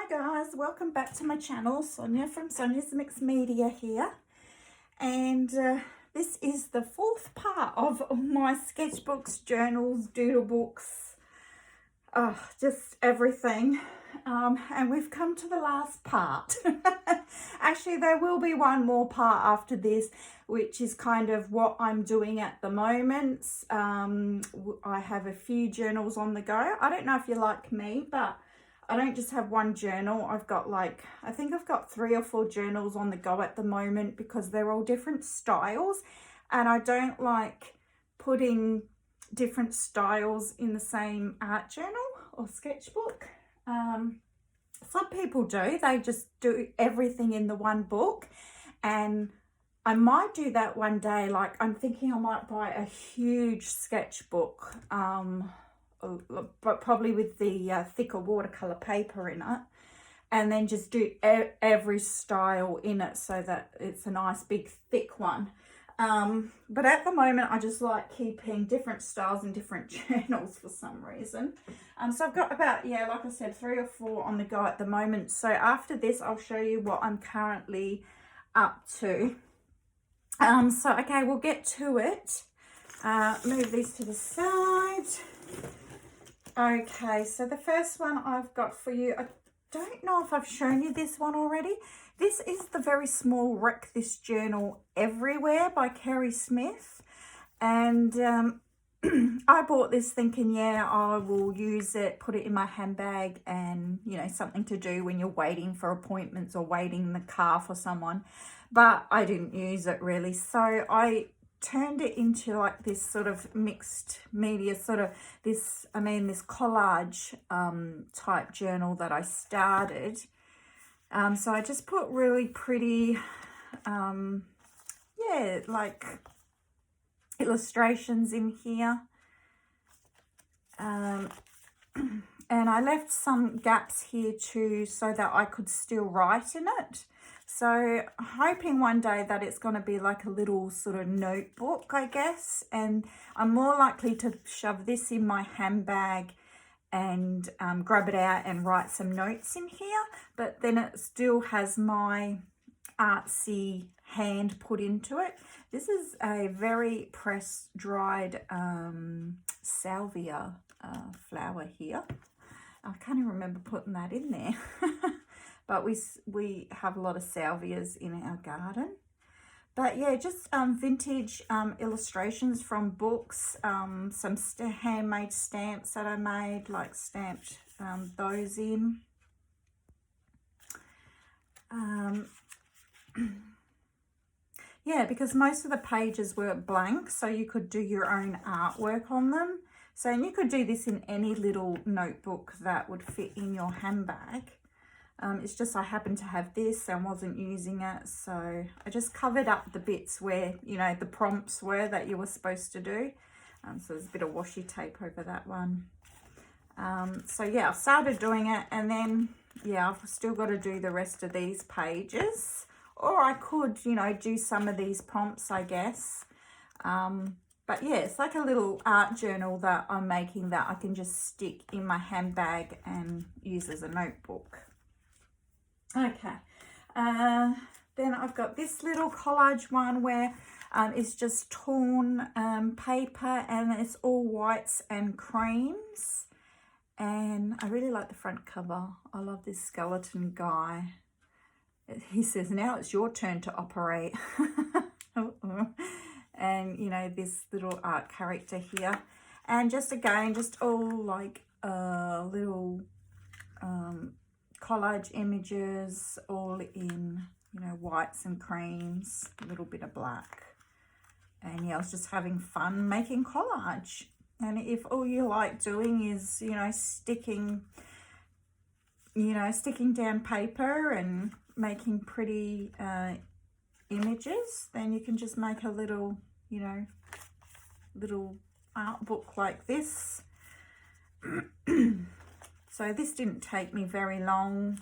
guys, welcome back to my channel. Sonia from Sonia's Mixed Media here, and this is the fourth part of my sketchbooks, journals, doodle books, just everything, and we've come to the last part. Actually, there will be one more part after this, which is kind of what I'm doing at the moment. I have a few journals on the go. I don't know if you're like me, but I don't just have one journal. I've got I think I've got 3 or 4 journals on the go at the moment because they're all different styles, and I don't like putting different styles in the same art journal or sketchbook. Some people do. They just do everything in the one book, and I might do that one day. Like, I'm thinking I might buy a huge sketchbook, but probably with the thicker watercolor paper in it, and then just do every style in it so that it's a nice big thick one. But at the moment I just like keeping different styles in different journals for some reason. So I've got about, like I said, 3 or 4 on the go at the moment. So after this I'll show you what I'm currently up to. So okay, we'll get to it. Move these to the side. Okay, so the first one I've got for you, I don't know if I've shown you this one already. This is the very small Wreck This Journal Everywhere by Kerry Smith. And I bought this thinking, I will use it, put it in my handbag, and, something to do when you're waiting for appointments or waiting in the car for someone. But I didn't use it really. So I turned it into like this sort of mixed media, this collage type journal that I started. So I just put really pretty, like illustrations in here. And I left some gaps here too so that I could still write in it. So hoping one day that it's going to be like a little sort of notebook, I guess. And I'm more likely to shove this in my handbag and grab it out and write some notes in here. But then it still has my artsy hand put into it. This is a very pressed dried salvia flower here. I can't even remember putting that in there. But we have a lot of salvias in our garden. But yeah, just vintage illustrations from books, some handmade stamps that I made, like stamped those in. Yeah, because most of the pages were blank, so you could do your own artwork on them. So, and you could do this in any little notebook that would fit in your handbag. It's just I happened to have this and wasn't using it, so I just covered up the bits where, the prompts were that you were supposed to do. So there's a bit of washi tape over that one. So yeah, I've started doing it, and then, I've still got to do the rest of these pages. Or I could, do some of these prompts, I guess. But yeah, it's like a little art journal that I'm making that I can just stick in my handbag and use as a notebook. Okay, then I've got this little collage one where it's just torn paper, and it's all whites and creams, and I really like the front cover. I love this skeleton guy. He says, "Now it's your turn to operate." And this little art character here, and just again, just all like little collage images, all in whites and creams, a little bit of black. And I was just having fun making collage. And if all you like doing is sticking down paper and making pretty images, then you can just make a little little art book like this. So this didn't take me very long,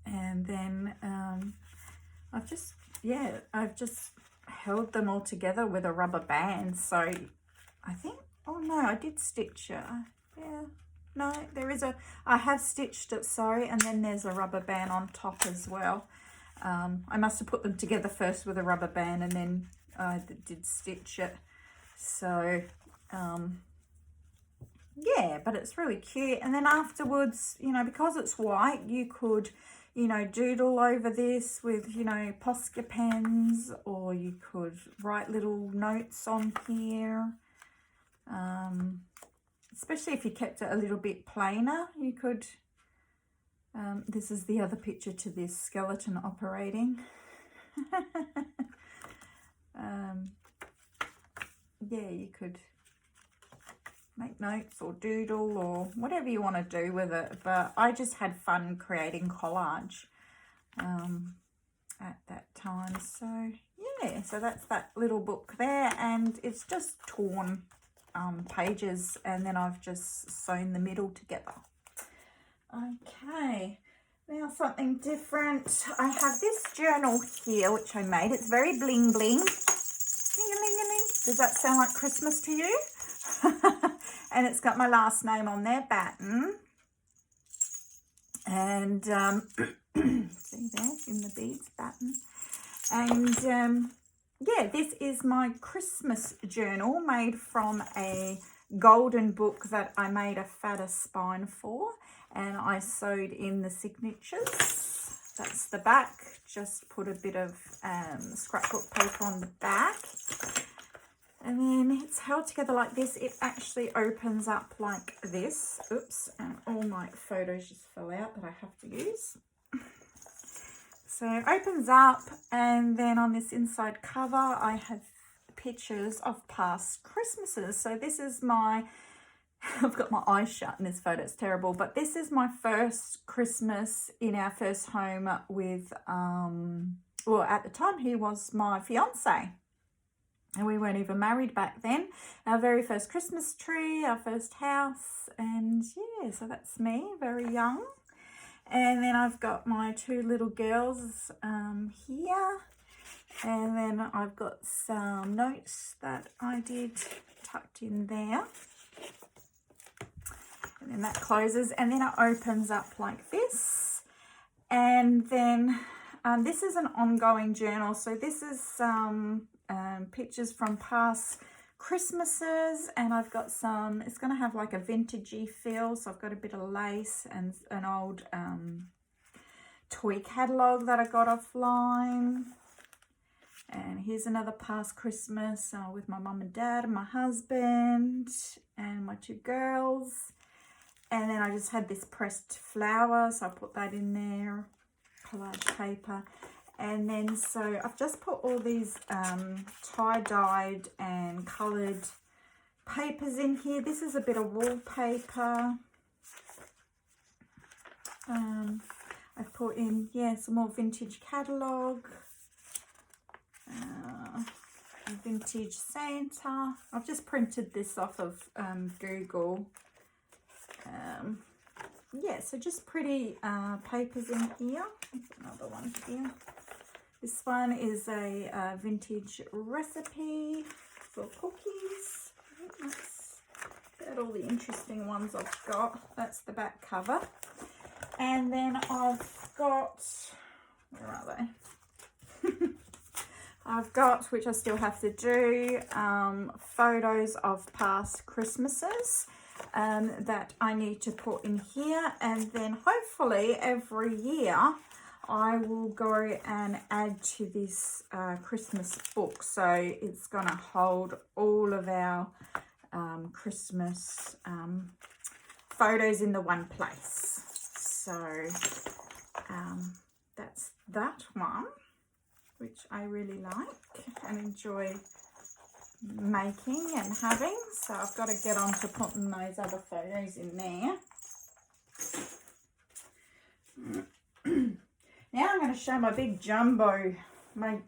and then I've just held them all together with a rubber band. So I think, oh no, I did stitch it. Yeah, No, there is I have stitched it, sorry, and then there's a rubber band on top as well. I must have put them together first with a rubber band and then I did stitch it. So, yeah, but it's really cute. And then afterwards, you know, because it's white, you could, you know, doodle over this with, you know, Posca pens, or you could write little notes on here. Especially if you kept it a little bit plainer, you could, this is the other picture to this skeleton operating. Yeah, you could make notes or doodle or whatever you want to do with it, but I just had fun creating collage at that time. So yeah, so that's that little book there, and it's just torn pages, and then I've just sewn the middle together. Okay, now something different. I have this journal here which I made. It's very bling bling. Does that sound like Christmas to you? And it's got my last name on there, Batten. And see there in the beads, Batten. And yeah, this is my Christmas journal made from a golden book that I made a fatter spine for, and I sewed in the signatures. That's the back. Just put a bit of scrapbook paper on the back. And then it's held together like this. It actually opens up like this. Oops, and all my photos just fell out that I have to use. So it opens up, and then on this inside cover, I have pictures of past Christmases. So this is my, I've got my eyes shut in this photo, it's terrible, but this is my first Christmas in our first home with, well, at the time he was my fiance. And we weren't even married back then. Our very first Christmas tree, our first house, and yeah, so that's me, very young. And then I've got my two little girls here. And then I've got some notes that I did tucked in there. And then that closes, and then it opens up like this. And then this is an ongoing journal. So this is some pictures from past Christmases, and I've got some, it's going to have like a vintagey feel, so I've got a bit of lace and an old toy catalogue that I got offline. And here's another past Christmas with my mum and dad and my husband and my two girls. And then I just had this pressed flower, so I put that in there, collage paper. And then so I've just put all these tie-dyed and coloured papers in here. This is a bit of wallpaper. I've put in, yeah, some more vintage catalogue. Vintage Santa. I've just printed this off of Google. Yeah, so just pretty papers in here. Another one here. This one is a vintage recipe for cookies. That's all the interesting ones I've got. That's the back cover. And then I've got, where are they? I've got, which I still have to do, photos of past Christmases that I need to put in here. And then hopefully every year I will go and add to this Christmas book. So it's going to hold all of our Christmas photos in the one place. So that's that one, which I really like and enjoy making and having. So I've got to get on to putting those other photos in there. Now I'm going to show my big jumbo, my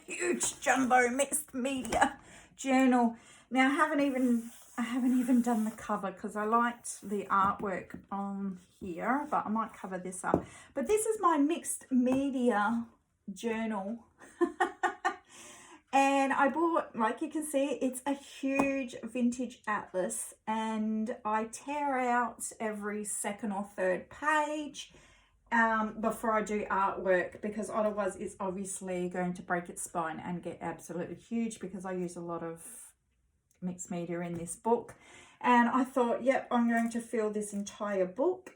huge jumbo mixed media journal. Now I haven't even done the cover because I liked the artwork on here, but I might cover this up. But this is my mixed media journal. And I bought, like you can see, it's a huge vintage atlas, and I tear out every second or third page before I do artwork, because otherwise it's obviously going to break its spine and get absolutely huge, because I use a lot of mixed media in this book. And I thought, yep, I'm going to fill this entire book.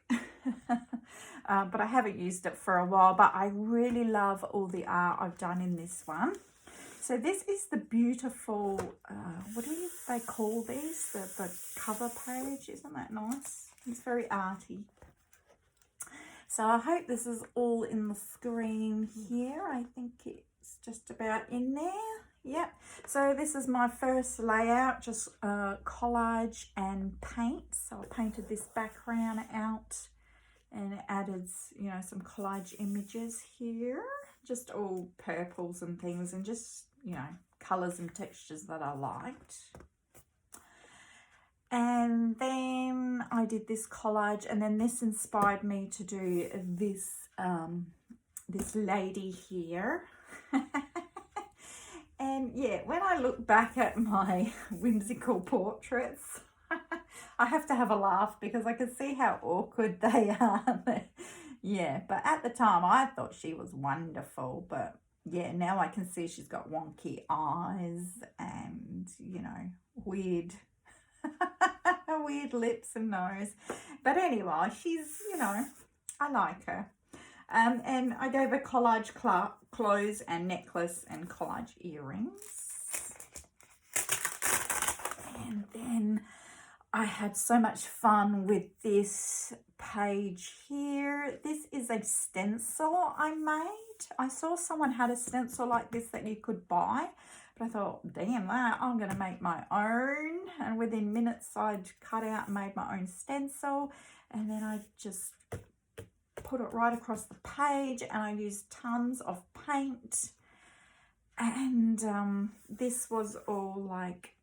But I haven't used it for a while, but I really love all the art I've done in this one. So this is the beautiful, what do they call these? The cover page, isn't that nice? It's very arty. So I hope this is all in the screen here. I think it's just about in there. Yep. So this is my first layout, just collage and paint. So I painted this background out and added, you know, some collage images here. Just all purples and things, and just, you know, colours and textures that I liked. And then I did this collage, and then this inspired me to do this this lady here. And yeah, when I look back at my whimsical portraits, I have to have a laugh, because I can see how awkward they are. Yeah, but at the time I thought she was wonderful, but yeah, now I can see she's got wonky eyes and, you know, weird weird lips and nose. But anyway, she's, you know, I like her. And I gave her collage clothes and necklace and collage earrings. And then I had so much fun with this page here. This is a stencil I made. I saw someone had a stencil like this that you could buy, but I thought, damn that, I'm going to make my own. And within minutes I'd cut out and made my own stencil, and then I just put it right across the page, and I used tons of paint. And this was all like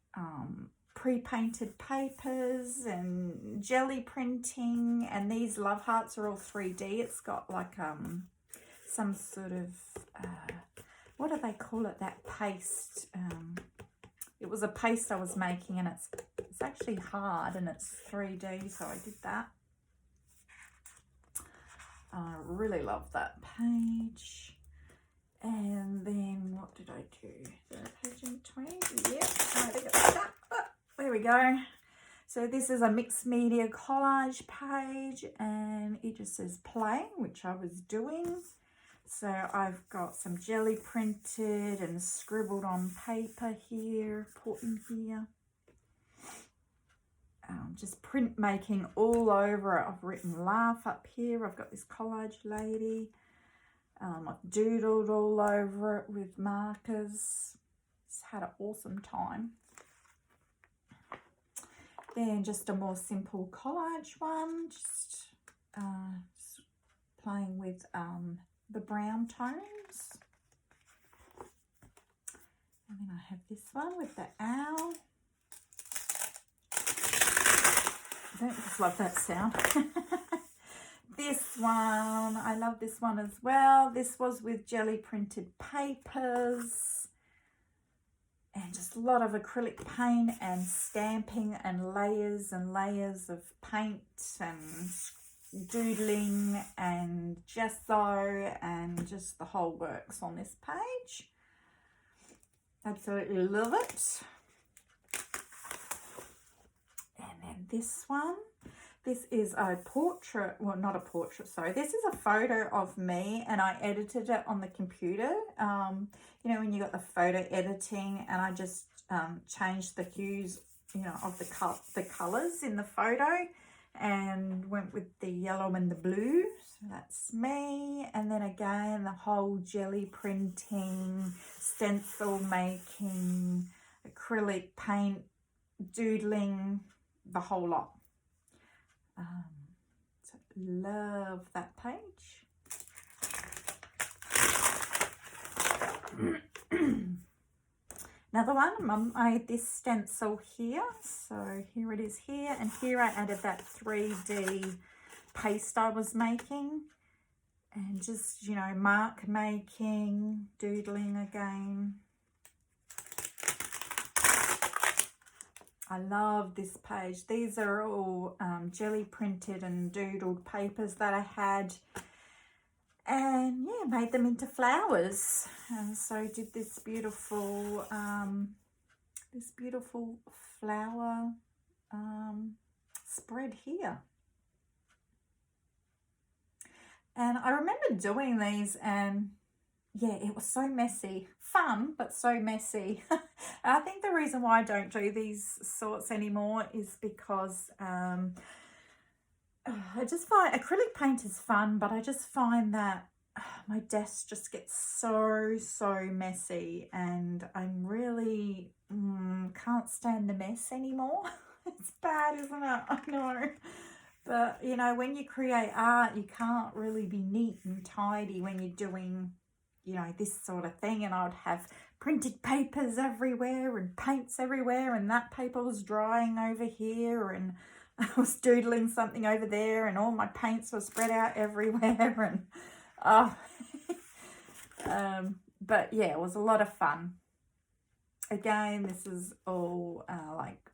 pre-painted papers and jelly printing, and these love hearts are all 3D. It's got like some sort of what do they call it, that paste? It was a paste I was making, and it's actually hard and it's 3D, so I did that. I really love that page. And then what did I do? Is there a page in between? Yep, I think it's that. Oh, there we go. So this is a mixed media collage page, and it just says play, which I was doing. So I've got some jelly printed and scribbled on paper here, put in here. Just printmaking all over it. I've written laugh up here. I've got this collage lady. I've doodled all over it with markers. Just had an awesome time. Then just a more simple collage one. Just playing with the brown tones. And then I have this one with the owl. I don't just love that sound. This one, I love this one as well. This was with jelly printed papers. And just a lot of acrylic paint and stamping and layers of paint and doodling and gesso and just the whole works on this page. Absolutely love it. And then this one, this is a portrait, well, not a portrait, sorry. This is a photo of me, and I edited it on the computer. You know, when you got the photo editing, and I just changed the hues, you know, of the colors in the photo, and went with the yellow and the blue. So that's me. And then again, the whole jelly printing, stencil making, acrylic paint, doodling, the whole lot. So love that page. Another one, Mum made this stencil here. So here it is here, and here I added that 3D paste I was making, and just, you know, mark making, doodling again. I love this page. These are all jelly printed and doodled papers that I had, and yeah, made them into flowers. And so did this beautiful flower spread here. And I remember doing these, and yeah, it was so messy. Fun, but so messy. I think the reason why I don't do these sorts anymore is because I just find acrylic paint is fun, but I just find that my desk just gets so messy, and I'm really can't stand the mess anymore. It's bad, isn't it? I know. But, you know, when you create art, you can't really be neat and tidy when you're doing, you know, this sort of thing. And I'd have printed papers everywhere and paints everywhere, and that paper was drying over here, and I was doodling something over there, and all my paints were spread out everywhere. And but yeah, it was a lot of fun. Again, this is all like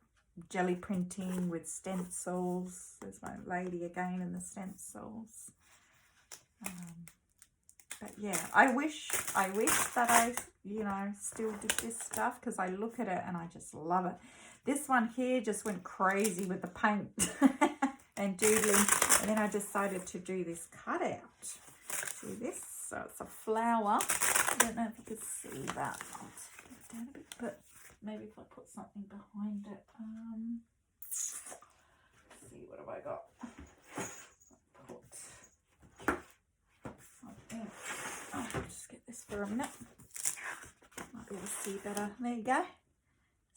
jelly printing with stencils. There's my lady again in the stencils. But yeah, I wish that I, you know, still did this stuff, because I look at it and I just love it. This one here just went crazy with the paint and doodling, and then I decided to do this cutout. See this? So it's a flower. I don't know if you could see that. I'll take it down a bit, but maybe if I put something behind it. Let's see, what have I got? I'll just get this for a minute. Might be able to see better. There you go.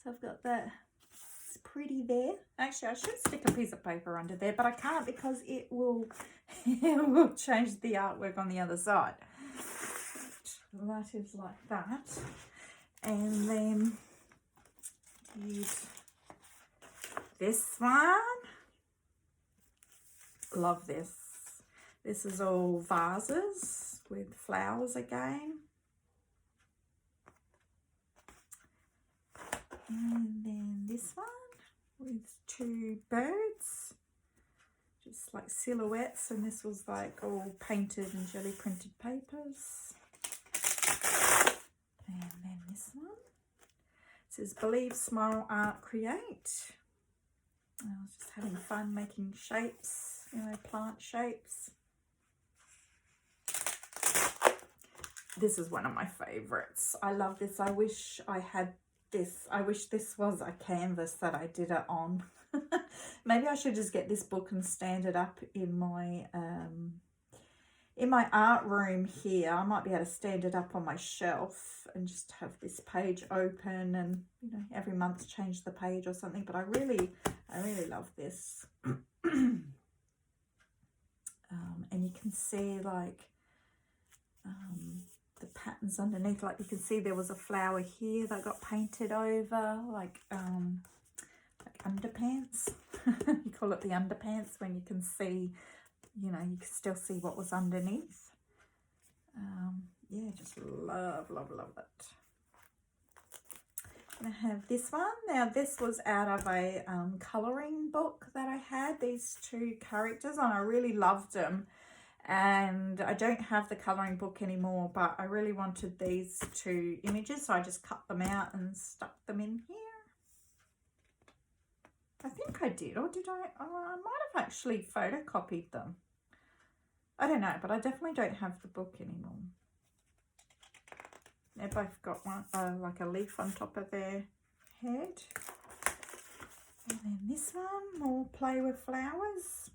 So I've got that. It's pretty there. Actually, I should stick a piece of paper under there, but I can't because it will change the artwork on the other side. So that is like that. And then use this one. Love this. This is all vases with flowers again. And then this one with two birds, just like silhouettes, and this was like all painted and jelly printed papers. And then this one, it says Believe, Smile, Art, Create. I was just having fun making shapes, you know, plant shapes. This is one of my favorites. I love this. I wish I had this. I wish this was a canvas that I did it on. Maybe I should just get this book and stand it up in my art room here. I might be able to stand it up on my shelf and just have this page open, and you know, every month change the page or something. But I really love this. And you can see like the patterns underneath. Like you can see there was a flower here that got painted over, like underpants. You call it the underpants when you can see, you know, you can still see what was underneath. Yeah, just love it. I have this one. Now this was out of a colouring book that I had, these two characters, and I really loved them. And I don't have the colouring book anymore, but I really wanted these two images, so I just cut them out and stuck them in here. I think I did, or did I? Oh, I might have actually photocopied them. I don't know, but I definitely don't have the book anymore. They've both got one, like a leaf on top of their head. And then this one, more play with flowers.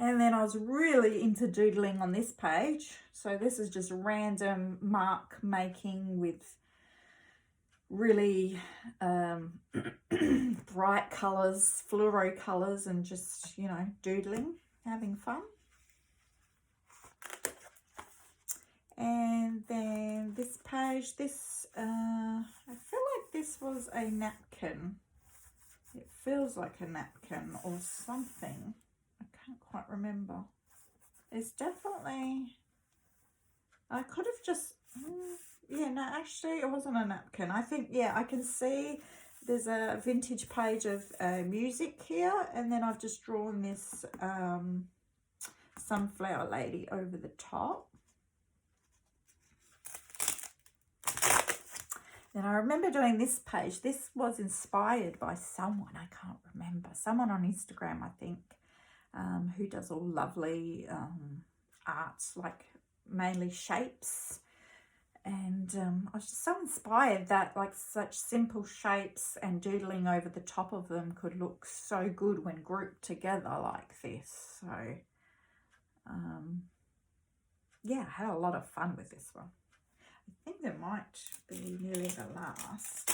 And then I was really into doodling on this page. So this is just random mark making with really bright colours, fluoro colours, and just, you know, doodling, having fun. And then this page, this, I feel like this was a napkin. It feels like a napkin or something. I can't quite remember. It's definitely, I could have just, yeah, no, actually it wasn't a napkin. I think, yeah, I can see there's a vintage page of music here, and then I've just drawn this sunflower lady over the top. And I remember doing this page. This was inspired by someone, I can't remember, someone on Instagram, I think, who does all lovely arts, like mainly shapes. And I was just so inspired that like such simple shapes and doodling over the top of them could look so good when grouped together like this. So yeah, I had a lot of fun with this one. I think there might be nearly the last.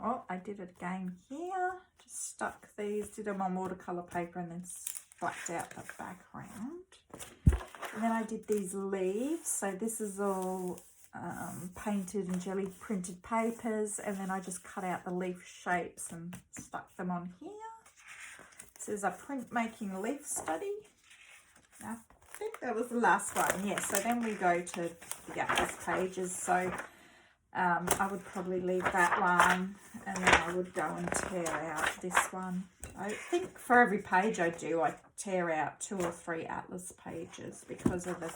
Oh, I did it again here. Just stuck these, did them on watercolour paper and then blacked out the background. And then I did these leaves. So this is all painted and jelly printed papers. And then I just cut out the leaf shapes and stuck them on here. This is a printmaking leaf study. I think that was the last one. Yeah, so then we go to the atlas pages. So I would probably leave that one, and then I would go and tear out this one. I think for every page I do, I tear out 2 or 3 atlas pages because of the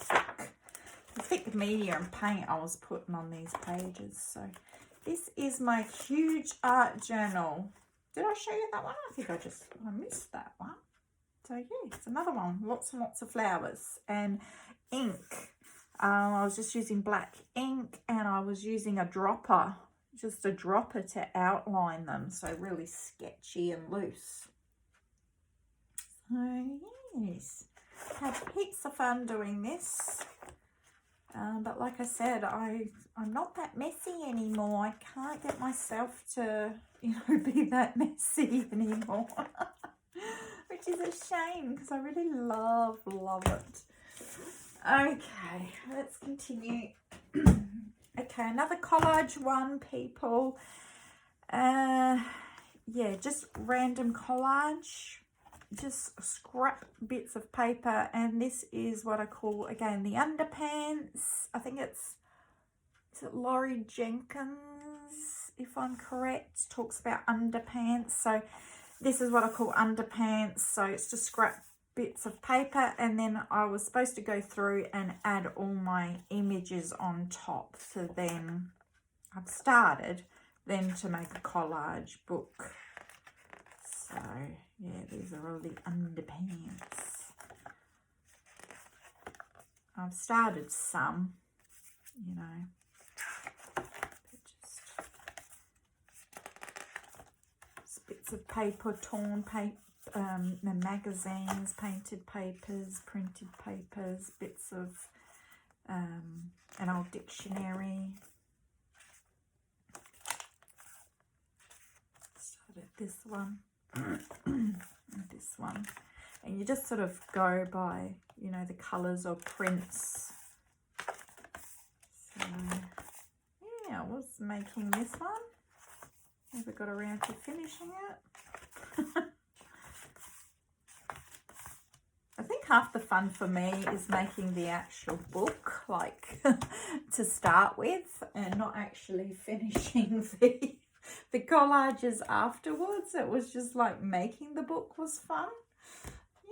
thick media and paint I was putting on these pages. So this is my huge art journal. Did I show you that one? I think I missed that one. So yeah, it's another one. Lots and lots of flowers and ink. I was just using black ink, and I was using a dropper, just a dropper to outline them. So really sketchy and loose. So yes, had heaps of fun doing this. But like I said, I'm not that messy anymore. I can't get myself to, be that messy anymore. Which is a shame because I really love it. Okay, let's continue. Okay, another collage one, people. Yeah, just random collage. Just scrap bits of paper, and this is what I call, again, the underpants. I think is it Laurie Jenkins, if I'm correct, talks about underpants. So this is what I call underpants. So it's just scrap bits of paper, and then I was supposed to go through and add all my images on top. So then I've started then to make a collage book. So yeah, these are all the underpants. I've started some, just bits of paper, torn paper, the magazines, painted papers, printed papers, bits of an old dictionary. Started this one. This one, and you just sort of go by the colors or prints. So yeah, I was making this one, never got around to finishing it. I think half the fun for me is making the actual book, like to start with, and not actually finishing the collages afterwards. It was just like making the book was fun.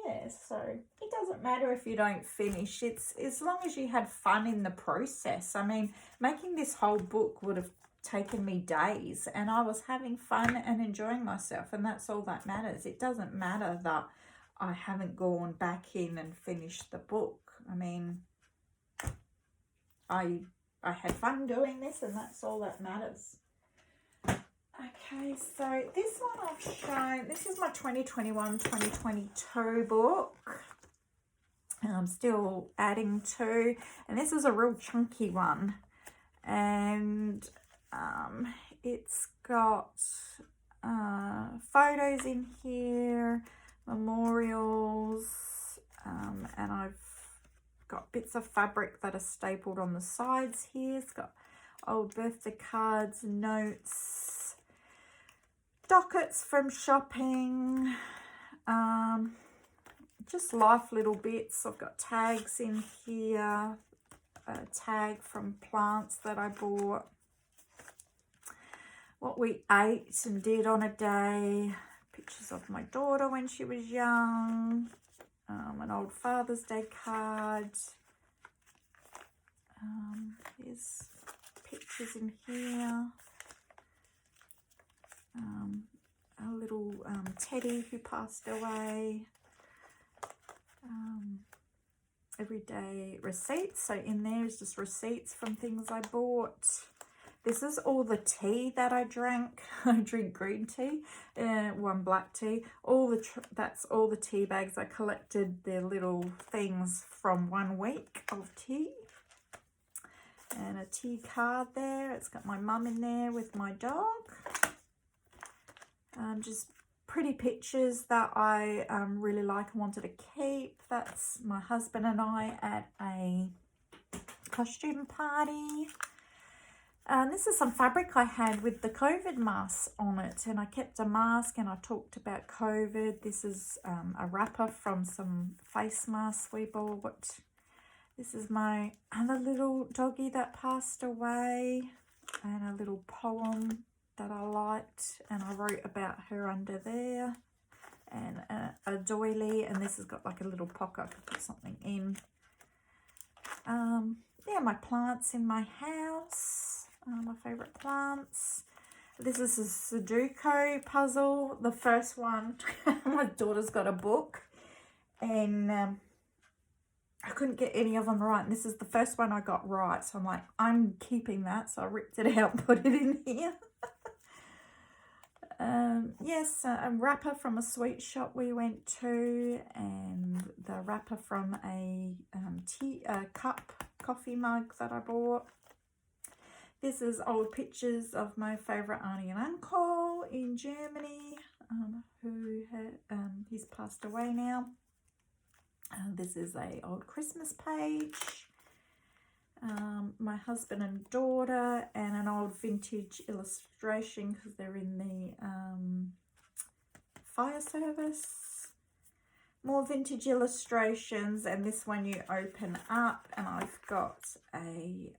Yeah, so it doesn't matter if you don't finish. It's as long as you had fun in the process. I mean, making this whole book would have taken me days, and I was having fun and enjoying myself, and that's all that matters. It doesn't matter that I haven't gone back in and finished the book. I mean, I had fun doing this, and that's all that matters. Okay, so this one I've shown, this is my 2021-2022 book, and I'm still adding to, and this is a real chunky one, and it's got photos in here, memorials, and I've got bits of fabric that are stapled on the sides here. It's got old birthday cards, notes, dockets from shopping, just life little bits. I've got tags in here, a tag from plants that I bought. What we ate and did on a day. Pictures of my daughter when she was young. An old Father's Day card. There's pictures in here. A little teddy who passed away. Everyday receipts. So in there is just receipts from things I bought. This is all the tea that I drank. I drink green tea, one black tea. That's all the tea bags I collected. They're little things from 1 week of tea. And a tea card there. It's got my mum in there with my dog. Just pretty pictures that I really like and wanted to keep. That's my husband and I at a costume party. This is some fabric I had with the COVID mask on it, and I kept a mask and I talked about COVID. This is a wrapper from some face masks we bought. This is my other little doggy that passed away, and a little poem that I liked, and I wrote about her under there, and a doily, and this has got like a little pocket I could put something in. Yeah, my plants in my house, my favourite plants. This is a Sudoku puzzle, the first one. My daughter's got a book, and I couldn't get any of them right, and this is the first one I got right, so I'm like, I'm keeping that, so I ripped it out and put it in here. Yes, a wrapper from a sweet shop we went to, and the wrapper from a coffee mug that I bought. This is old pictures of my favourite auntie and uncle in Germany, who he's passed away now. This is a old Christmas page. My husband and daughter, and an old vintage illustration because they're in the fire service. More vintage illustrations, and this one you open up, and I've got a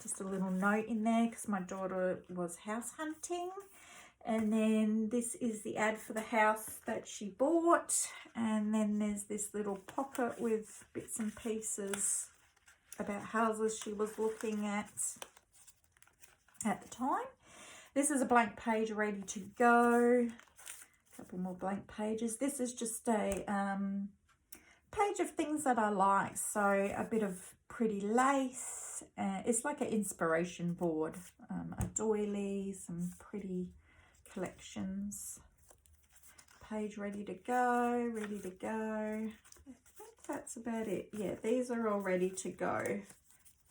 just a little note in there because my daughter was house hunting. And then this is the ad for the house that she bought, and then there's this little pocket with bits and pieces about houses she was looking at the time. This is a blank page ready to go. A couple more blank pages. This is just a page of things that I like. So a bit of pretty lace. It's like an inspiration board. A doily, some pretty collections. Page ready to go, ready to go. That's about it. Yeah, these are all ready to go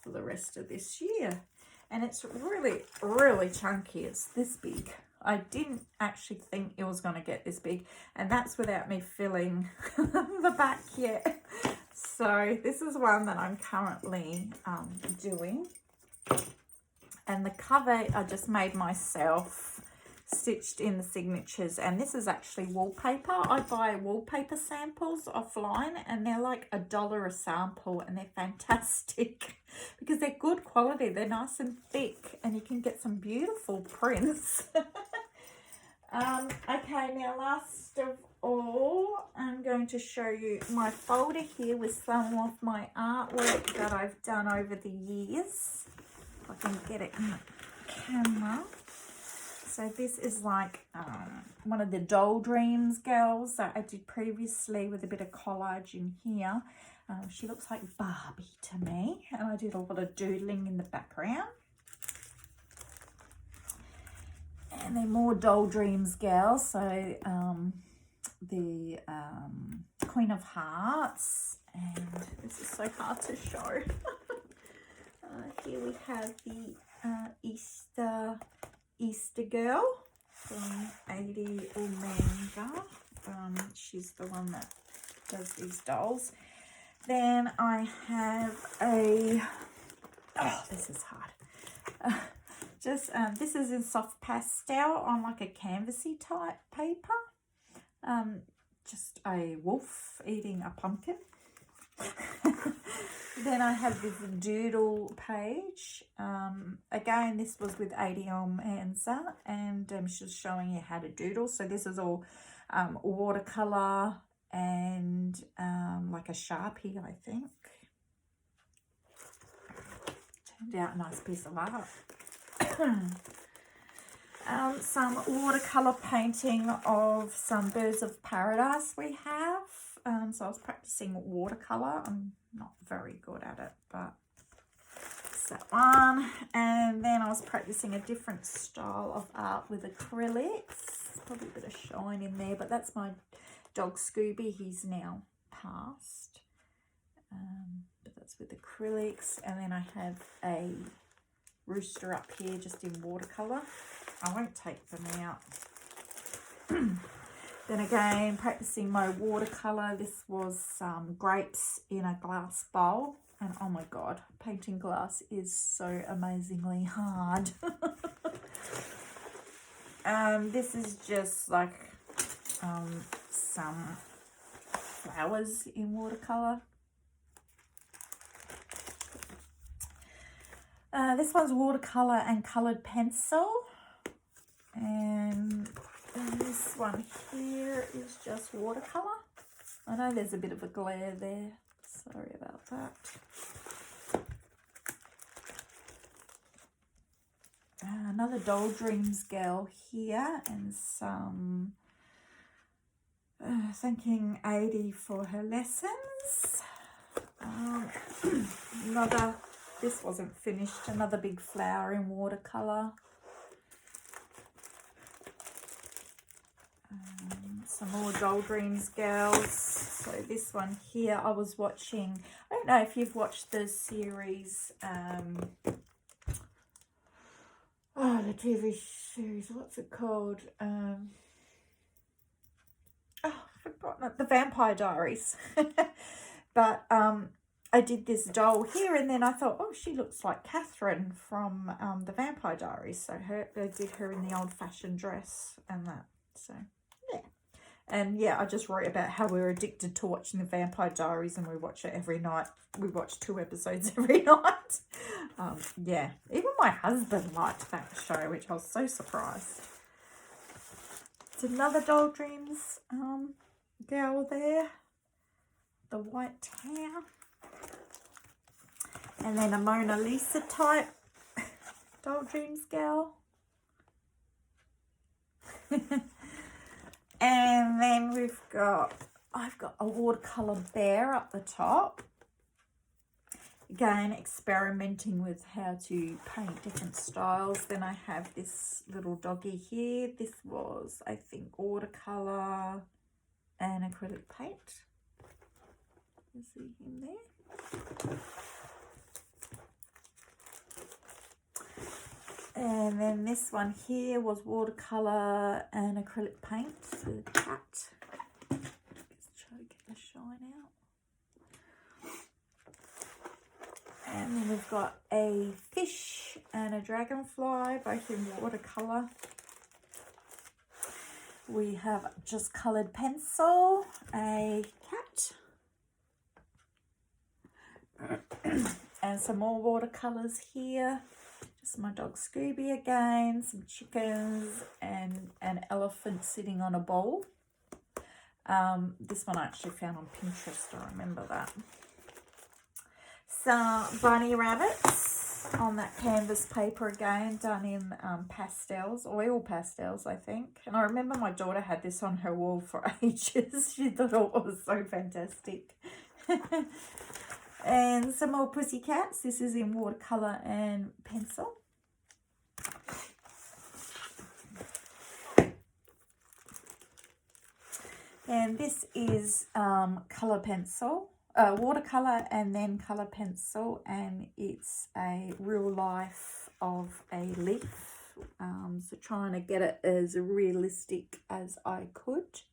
for the rest of this year. And it's really, really chunky. It's this big. I didn't actually think it was going to get this big. And that's without me filling the back yet. So this is one that I'm currently doing. And the cover I just made myself. Stitched in the signatures, and this is actually wallpaper. I buy wallpaper samples offline, and they're like $1 a sample, and they're fantastic because they're good quality. They're nice and thick, and you can get some beautiful prints. Okay, now last of all, I'm going to show you my folder here with some of my artwork that I've done over the years. If I can get it in the camera. So this is like one of the Doll Dreams girls that I did previously with a bit of collage in here. She looks like Barbie to me, and I did a lot of doodling in the background. And they're more Doll Dreams girls. So the Queen of Hearts, and this is so hard to show. Here we have the Easter Girl from 80 Omega. She's the one that does these dolls. Then I have a, oh, this is hard. This is in soft pastel on like a canvasy type paper. Just a wolf eating a pumpkin. Then I have this doodle page. Again, this was with ADL Manza, and she was showing you how to doodle. So this is all watercolor and like a Sharpie, I think. Turned out a nice piece of art. Some watercolor painting of some birds of paradise we have. So I was practicing watercolor. I'm not very good at it, but it's that one. And then I was practicing a different style of art with acrylics. Probably a bit of shine in there, but that's my dog Scooby. He's now passed. But that's with acrylics. And then I have a rooster up here just in watercolor. I won't take them out. Then again, practicing my watercolor. This was some grapes in a glass bowl. And oh my God, painting glass is so amazingly hard. This is just like some flowers in watercolor. This one's watercolor and colored pencil. And this one here is just watercolor. I know there's a bit of a glare there. Sorry about that. Another Doll Dreams girl here, and some thanking Adie for her lessons. This wasn't finished, another big flower in watercolor. Some more Doll Dreams girls. So this one here, I was watching, I don't know if you've watched the series, the TV series, what's it called? I've forgotten it, The Vampire Diaries. But I did this doll here, and then I thought, oh, she looks like Catherine from The Vampire Diaries. So I did her in the old-fashioned dress and that. So yeah. And yeah, I just wrote about how we're addicted to watching The Vampire Diaries, and we watch it every night. We watch 2 episodes every night. Yeah, even my husband liked that show, which I was so surprised. It's another Doll Dreams girl there. The white hair. And then a Mona Lisa type Doll Dreams girl. And then I've got a watercolor bear up the top. Again, experimenting with how to paint different styles. Then I have this little doggy here. This was, I think, watercolor and acrylic paint. You see him there. And then this one here was watercolor and acrylic paint. The cat. Just try to get the shine out. And then we've got a fish and a dragonfly, both in watercolor. We have just colored pencil, a cat, and some more watercolors here. Just my dog Scooby again, some chickens, and an elephant sitting on a bowl. This one I actually found on Pinterest, I remember that. Some bunny rabbits on that canvas paper again, done in pastels, oil pastels, I think. And I remember my daughter had this on her wall for ages. She thought it was so fantastic. And some more pussycats. This is in watercolor and pencil. And this is color pencil, watercolor and then color pencil, and it's a real life of a leaf. So trying to get it as realistic as I could.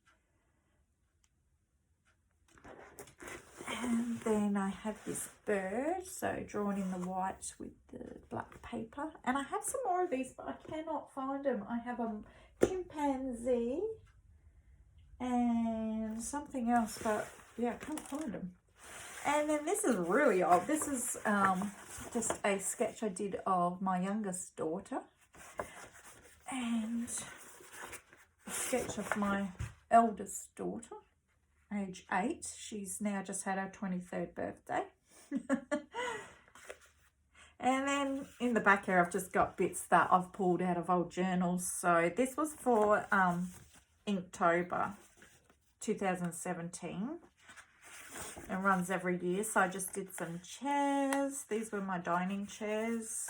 And then I have this bird, so drawn in the white with the black paper. And I have some more of these, but I cannot find them. I have a chimpanzee and something else, but yeah, I can't find them. And then this is really old. This is just a sketch I did of my youngest daughter. And a sketch of my eldest daughter, age 8. She's now just had her 23rd birthday. And then in the back here, I've just got bits that I've pulled out of old journals. So this was for Inktober 2017. It runs every year. So I just did some chairs. These were my dining chairs.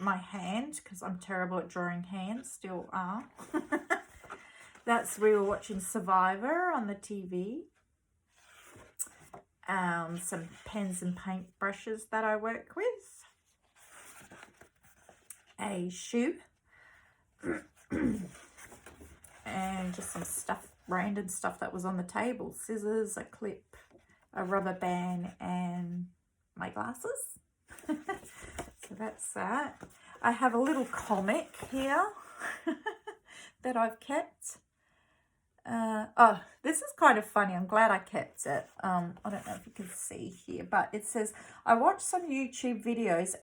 My hand, because I'm terrible at drawing hands, still are. We were watching Survivor on the TV. Some pens and paint brushes that I work with. A shoe. And just some stuff, random stuff that was on the table. Scissors, a clip, a rubber band, and my glasses. So that's that. I have a little comic here that I've kept. Oh, this is kind of funny. I'm glad I kept it. I don't know if you can see here, but it says, I watched some YouTube videos